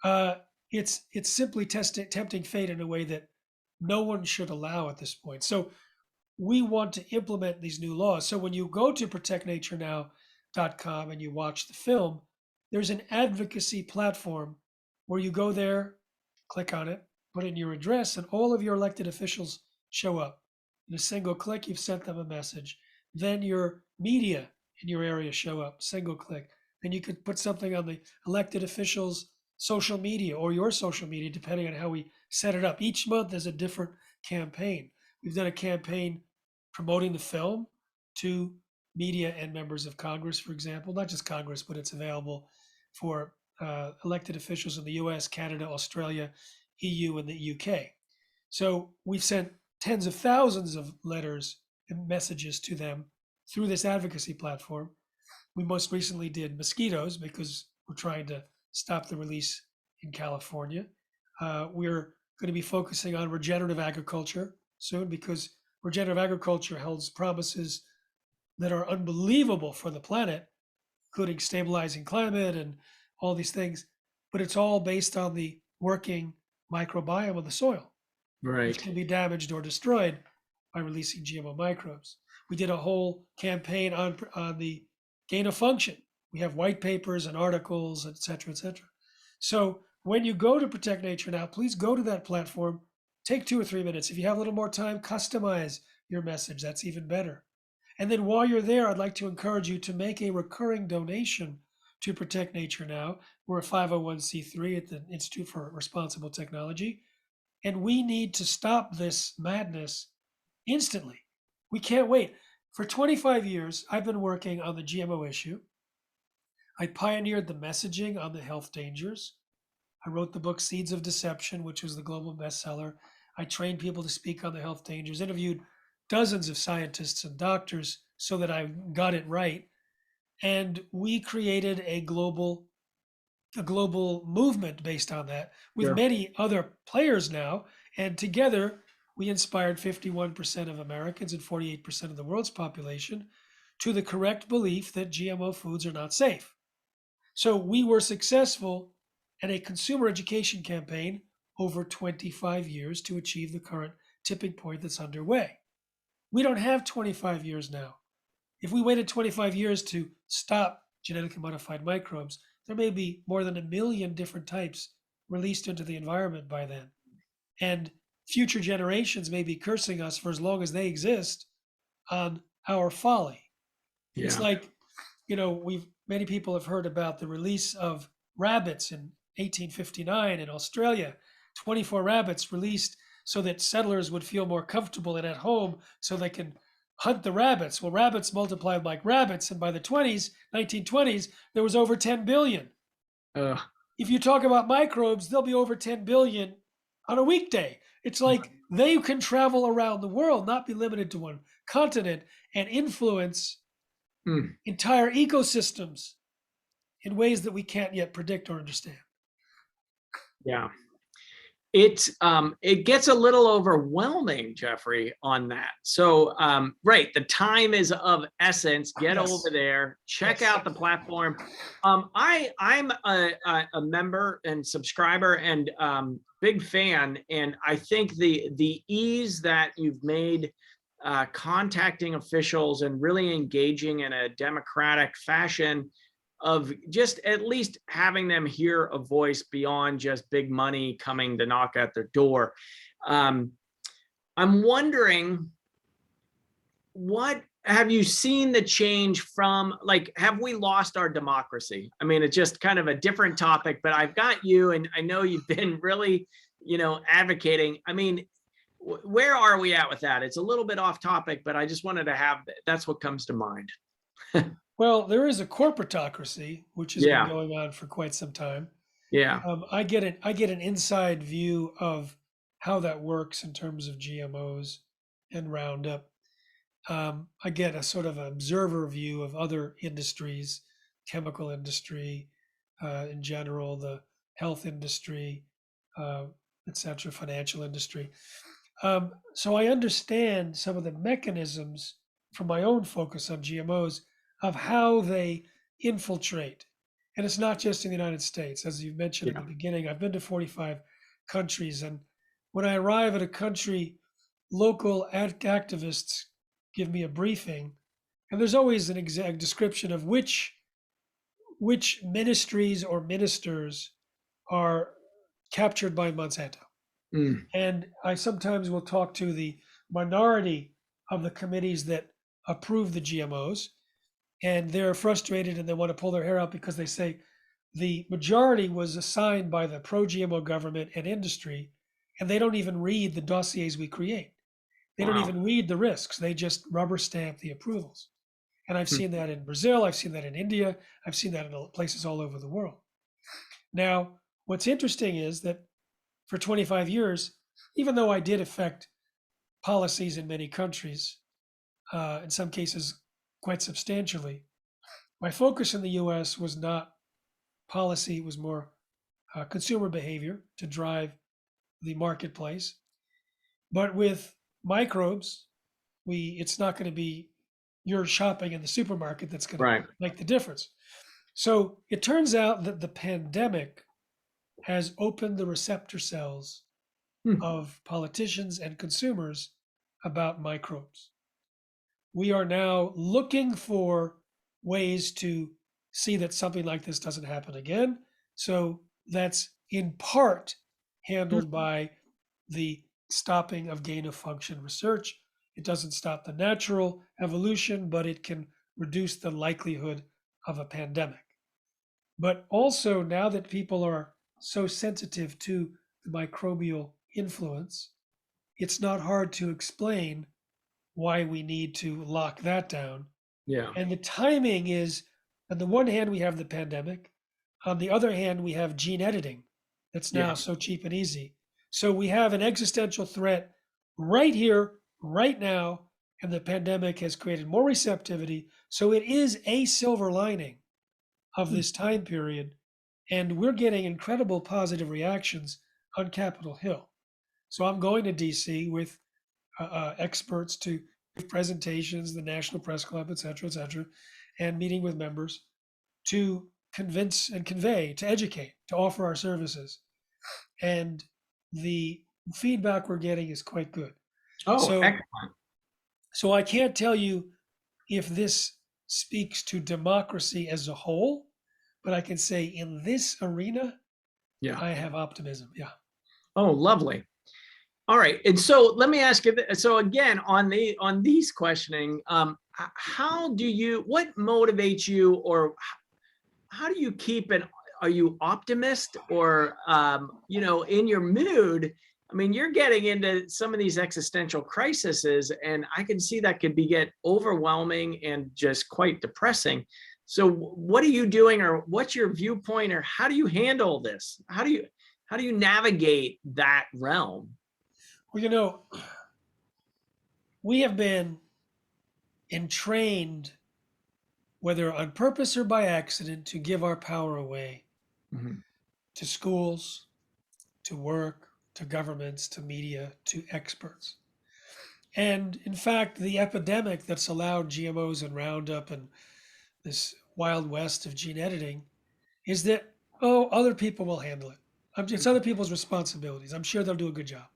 uh, it's simply tempting fate in a way that no one should allow at this point. So we want to implement these new laws. So when you go to protectnaturenow.com and you watch the film, there's an advocacy platform where you go there, click on it, put in your address, and all of your elected officials show up. In a single click, you've sent them a message. Then your media in your area show up, single click. Then you could put something on the elected officials' social media or your social media, depending on how we set it up. Each month is a different campaign. We've done a campaign promoting the film to media and members of Congress, for example, not just Congress, but it's available for elected officials in the US, Canada, Australia, EU, and the UK. So we've sent tens of thousands of letters and messages to them through this advocacy platform. We most recently did mosquitoes because we're trying to stop the release in California. We're going to be focusing on regenerative agriculture soon because regenerative agriculture holds promises that are unbelievable for the planet, including stabilizing climate and all these things. But it's all based on the working microbiome of the soil, which Right. can be damaged or destroyed by releasing GMO microbes. We did a whole campaign on the gain of function. We have white papers and articles, et cetera, et cetera. So when you go to Protect Nature Now, please go to that platform. Take 2 or 3 minutes. If you have a little more time, customize your message. That's even better. And then while you're there, I'd like to encourage you to make a recurring donation to Protect Nature Now. We're a 501c3 at the Institute for Responsible Technology. And we need to stop this madness instantly. We can't wait. For 25 years, I've been working on the GMO issue. I pioneered the messaging on the health dangers. I wrote the book Seeds of Deception, which was the global bestseller. I trained people to speak on the health dangers, interviewed dozens of scientists and doctors so that I got it right. And we created a global movement based on that with Sure. many other players now. And together, we inspired 51% of Americans and 48% of the world's population to the correct belief that GMO foods are not safe. So we were successful in a consumer education campaign over 25 years to achieve the current tipping point that's underway. We don't have 25 years now. If we waited 25 years to stop genetically modified microbes, there may be more than 1 million different types released into the environment by then. And future generations may be cursing us for as long as they exist on our folly. It's Yeah. like, many people have heard about the release of rabbits in 1859 in Australia. 24 rabbits released so that settlers would feel more comfortable and at home so they can hunt the rabbits. Well, rabbits multiplied like rabbits, and by the 1920s, there was over 10 billion. Ugh. If you talk about microbes, there'll be over 10 billion on a weekday. It's like they can travel around the world, not be limited to one continent, and influence Mm. entire ecosystems in ways that we can't yet predict or understand. Yeah. It gets a little overwhelming, Jeffrey, on that. So, right, the time is of essence. Get Yes. over there, check Yes. out the platform. I'm a member and subscriber and big fan, and I think the ease that you've made contacting officials and really engaging in a democratic fashion of just at least having them hear a voice beyond just big money coming to knock at their door. I'm wondering, what have you seen the change from, like, have we lost our democracy? I mean, it's just kind of a different topic, but I've got you, and I know you've been really, advocating. I mean, where are we at with that? It's a little bit off topic, but I just wanted to have, that's what comes to mind. Well, there is a corporatocracy, which has been Yeah. going on for quite some time. Yeah. I get an inside view of how that works in terms of GMOs and Roundup. I get a sort of observer view of other industries, chemical industry, in general, the health industry, etc., financial industry. So I understand some of the mechanisms from my own focus on GMOs of how they infiltrate. And it's not just in the United States. As you mentioned at Yeah. the beginning, I've been to 45 countries. And when I arrive at a country, local activists give me a briefing. And there's always an exact description of which ministries or ministers are captured by Monsanto. Mm. And I sometimes will talk to the minority of the committees that approve the GMOs, and they're frustrated and they want to pull their hair out because they say the majority was assigned by the pro GMO government and industry, and they don't even read the dossiers we create. They don't Wow. even read the risks. They just rubber stamp the approvals. And I've Hmm. seen that in Brazil. I've seen that in India. I've seen that in places all over the world. Now, what's interesting is that for 25 years, even though I did affect policies in many countries, in some cases quite substantially, my focus in the US was not policy, it was more consumer behavior to drive the marketplace. But with microbes, it's not going to be your shopping in the supermarket that's going to Right. make the difference. So it turns out that the pandemic has opened the receptor cells Hmm. of politicians and consumers about microbes. We are now looking for ways to see that something like this doesn't happen again. So that's in part handled by the stopping of gain of function research. It doesn't stop the natural evolution, but it can reduce the likelihood of a pandemic. But also, now that people are so sensitive to the microbial influence, it's not hard to explain why we need to lock that down. Yeah. And the timing is, on the one hand, we have the pandemic. On the other hand, we have gene editing that's now Yeah. so cheap and easy. So we have an existential threat right here, right now, and the pandemic has created more receptivity. So it is a silver lining of this time period. And we're getting incredible positive reactions on Capitol Hill. So I'm going to DC with experts to give presentations, the National Press Club, et cetera, and meeting with members to convince and convey, to educate, to offer our services. And the feedback we're getting is quite good. Oh, So, excellent. so I can't tell you if this speaks to democracy as a whole, but I can say in this arena, Yeah. I have optimism. Yeah. Oh, lovely. All right. And so let me ask you, so again, on these questioning, what motivates you, or how do you keep are you optimist, or, in your mood? I mean, you're getting into some of these existential crises, and I can see that could get overwhelming and just quite depressing. So what are you doing, or what's your viewpoint, or how do you handle this? How do you navigate that realm? Well, we have been entrained, whether on purpose or by accident, to give our power away to schools, to work, to governments, to media, to experts. And in fact, the epidemic that's allowed GMOs and Roundup and this wild west of gene editing is that, oh, other people will handle it. It's other people's responsibilities. I'm sure they'll do a good job.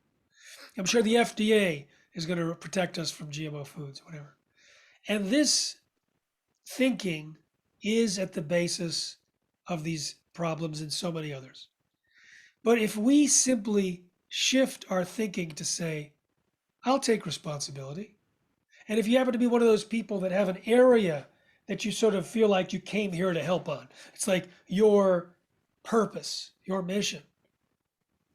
I'm sure the FDA is going to protect us from GMO foods, whatever. And this thinking is at the basis of these problems and so many others. But if we simply shift our thinking to say, I'll take responsibility. And if you happen to be one of those people that have an area that you sort of feel like you came here to help on, it's like your purpose, your mission.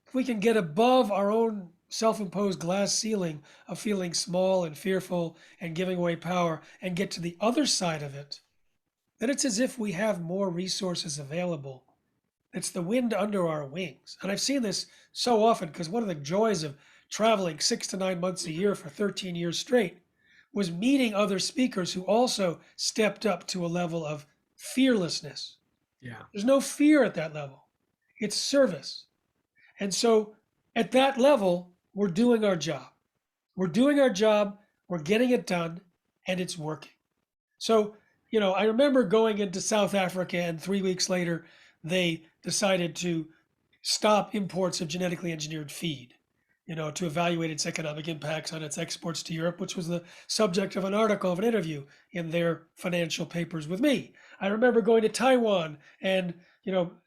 If we can get above our own self-imposed glass ceiling of feeling small and fearful and giving away power and get to the other side of it, then it's as if we have more resources available. It's the wind under our wings. And I've seen this so often because one of the joys of traveling 6 to 9 months a year for 13 years straight was meeting other speakers who also stepped up to a level of fearlessness. Yeah. There's no fear at that level. It's service. And so at that level, we're doing our job. We're doing our job, we're getting it done, and it's working. So, I remember going into South Africa, and 3 weeks later, they decided to stop imports of genetically engineered feed, to evaluate its economic impacts on its exports to Europe, which was the subject of an article, of an interview in their financial papers with me. I remember going to Taiwan and,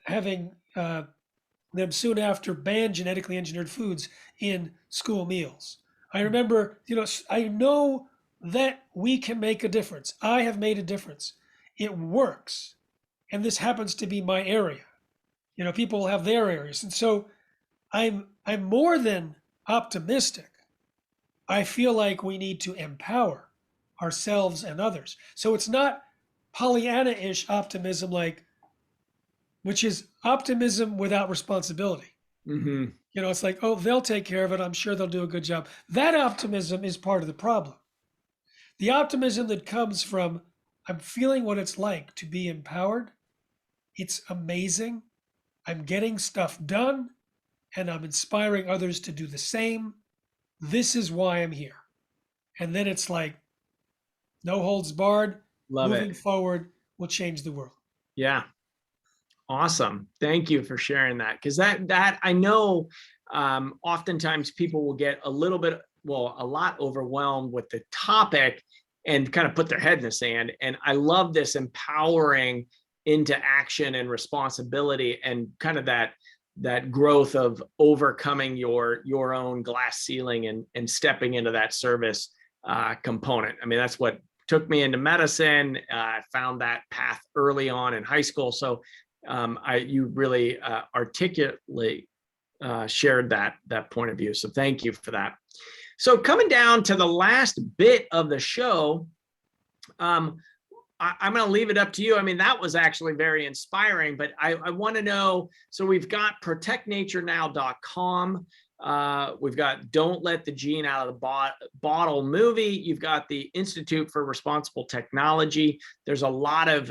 having them soon after ban genetically engineered foods in school meals. I remember, I know that we can make a difference. I have made a difference. It works. And this happens to be my area. People will have their areas. And so I'm more than optimistic. I feel like we need to empower ourselves and others. So it's not Pollyanna-ish optimism, which is optimism without responsibility. It's like, oh, they'll take care of it. I'm sure they'll do a good job. That optimism is part of the problem. The optimism that comes from, I'm feeling what it's like to be empowered. It's amazing. I'm getting stuff done, and I'm inspiring others to do the same. This is why I'm here. And then it's like, no holds barred. Love moving it. forward will change the world. Yeah. Awesome. Thank you for sharing that. Because that I know oftentimes people will get a lot overwhelmed with the topic and kind of put their head in the sand. And I love this empowering into action and responsibility, and kind of that growth of overcoming your own glass ceiling and stepping into that service component. I mean, that's what took me into medicine. I found that path early on in high school. So you really articulately shared that point of view. So thank you for that. So coming down to the last bit of the show, I'm going to leave it up to you. I mean, that was actually very inspiring, but I want to know, so we've got protectnaturenow.com. We've got Don't Let the Gene Out of the Bottle movie. You've got the Institute for Responsible Technology. There's a lot of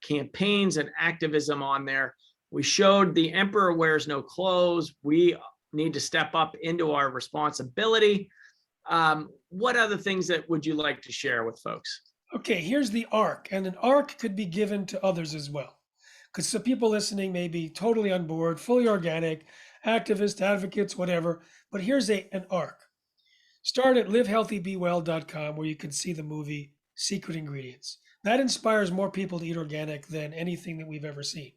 campaigns and activism on there. We showed The Emperor Wears No Clothes. We need to step up into our responsibility. What other things that would you like to share with folks? Okay, here's the arc, and an arc could be given to others as well. Because some people listening may be totally on board, fully organic, activists, advocates, whatever. But here's an arc. Start at livehealthybewell.com, where you can see the movie Secret Ingredients. That inspires more people to eat organic than anything that we've ever seen.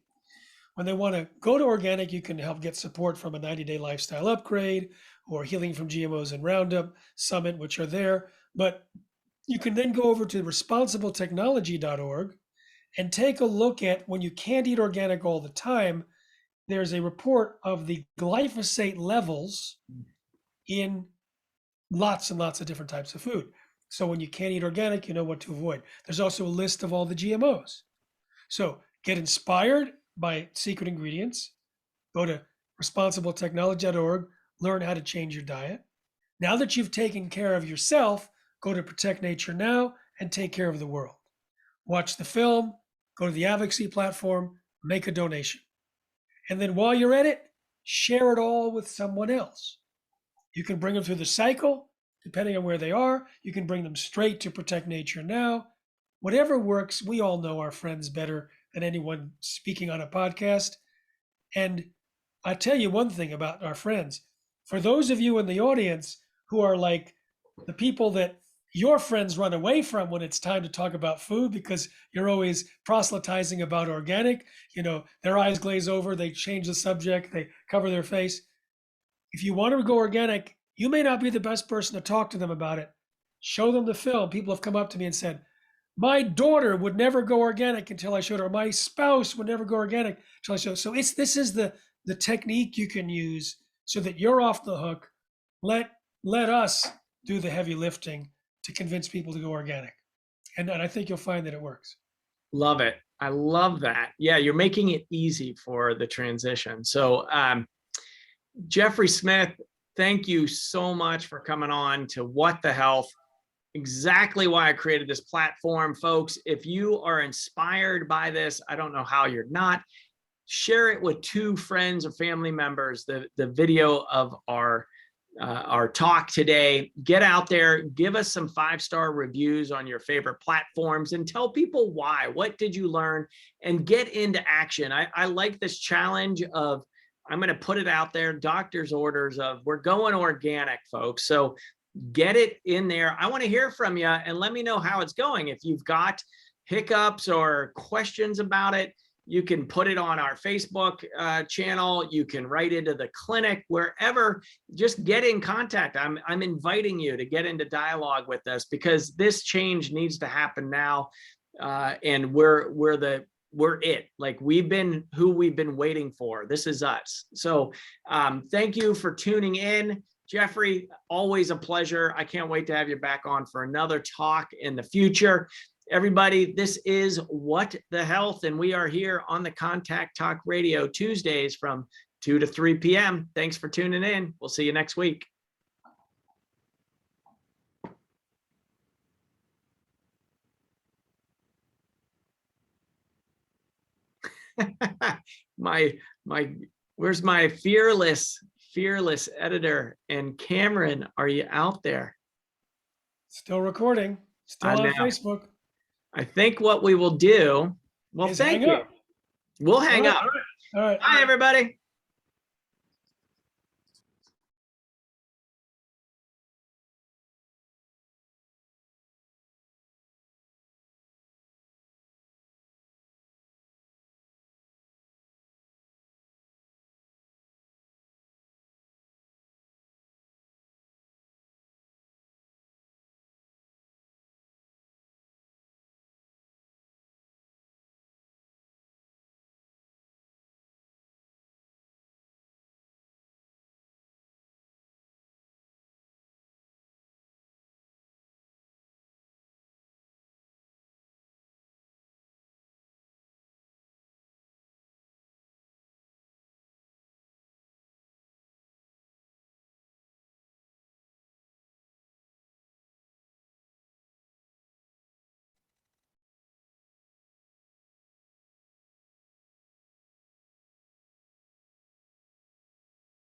When they want to go to organic, you can help get support from a 90-day lifestyle upgrade or Healing from GMOs and Roundup Summit, which are there. But you can then go over to responsibletechnology.org and take a look at, when you can't eat organic all the time, there's a report of the glyphosate levels in lots and lots of different types of food. So when you can't eat organic, you know what to avoid. There's also a list of all the GMOs. So get inspired by secret ingredients. Go to responsibletechnology.org, learn how to change your diet. Now that you've taken care of yourself, go to Protect Nature Now and take care of the world. Watch the film, go to the advocacy platform, make a donation. And then while you're at it, share it all with someone else. You can bring them through the cycle, depending on where they are. You can bring them straight to Protect Nature Now. Whatever works, we all know our friends better than anyone speaking on a podcast. And I tell you one thing about our friends. For those of you in the audience who are like the people that your friends run away from when it's time to talk about food because you're always proselytizing about organic, their eyes glaze over, they change the subject, they cover their face. If you want to go organic, you may not be the best person to talk to them about it. Show them the film. People have come up to me and said, my daughter would never go organic until I showed her. My spouse would never go organic until I showed her. So this is the technique you can use so that you're off the hook. Let us do the heavy lifting to convince people to go organic. And I think you'll find that it works. Love it. I love that. Yeah, you're making it easy for the transition. So Jeffrey Smith, thank you so much for coming on to What the Health. Exactly why I created this platform, folks. If you are inspired by this, I don't know how you're not. Share it with 2 friends or family members, the video of our talk today. Get out there, give us some 5-star reviews on your favorite platforms and tell people why. What did you learn? And get into action. I like this challenge of, I'm going to put it out there, doctor's orders of, we're going organic, folks. So get it in there. I want to hear from you and let me know how it's going. If you've got hiccups or questions about it, you can put it on our Facebook channel. You can write into the clinic, wherever. Just get in contact. I'm inviting you to get into dialogue with us because this change needs to happen now. And we're it. Like, we've been who we've been waiting for. This is us. So thank you for tuning in. Jeffrey, always a pleasure. I can't wait to have you back on for another talk in the future. Everybody, this is What the Health, and we are here on the Contact Talk Radio Tuesdays from 2 to 3 p.m. Thanks for tuning in. We'll see you next week. Where's my fearless editor? And Cameron, are you out there? Still recording, still on Facebook. I think what we will do, well, thank you. We'll hang up. All right. Bye, everybody.